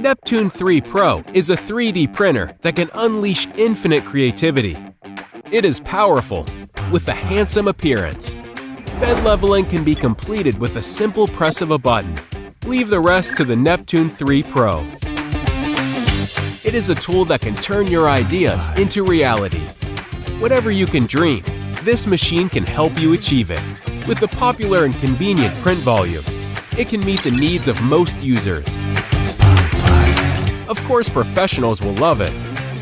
Neptune 3 Pro is a 3D printer that can unleash infinite creativity. It is powerful, with a handsome appearance. Bed leveling can be completed with a simple press of a button. Leave the rest to the Neptune 3 Pro. It is a tool that can turn your ideas into reality. Whatever you can dream, this machine can help you achieve it. With the popular and convenient print volume, it can meet the needs of most users. Of course, professionals will love it,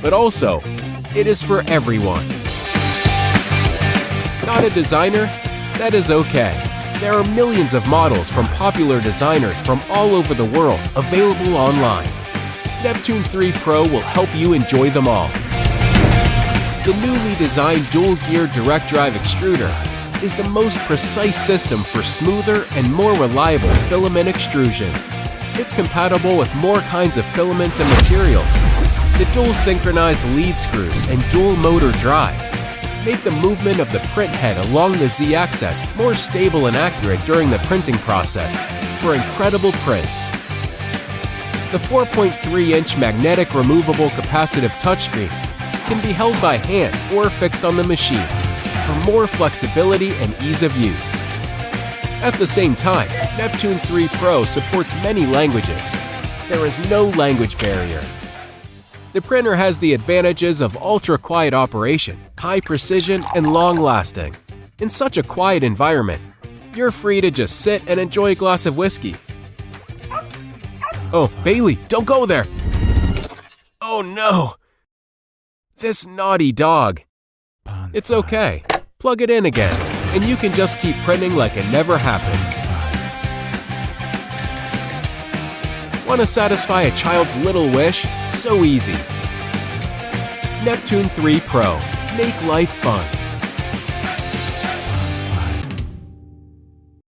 but also, it is for everyone. Not a designer? That is okay. There are millions of models from popular designers from all over the world available online. Neptune 3 Pro will help you enjoy them all. The newly designed dual-gear direct drive extruder is the most precise system for smoother and more reliable filament extrusion. It's compatible with more kinds of filaments and materials. The dual synchronized lead screws and dual motor drive make the movement of the print head along the Z-axis more stable and accurate during the printing process for incredible prints. The 4.3-inch magnetic removable capacitive touchscreen can be held by hand or fixed on the machine for more flexibility and ease of use. At the same time, Neptune 3 Pro supports many languages. There is no language barrier. The printer has the advantages of ultra-quiet operation, high precision, and long-lasting. In such a quiet environment, you're free to just sit and enjoy a glass of whiskey. Oh, Bailey, don't go there! Oh no! This naughty dog. It's okay. Plug it in again, and you can just keep printing like it never happened. Want to satisfy a child's little wish? So easy. Neptune 3 Pro. Make life fun.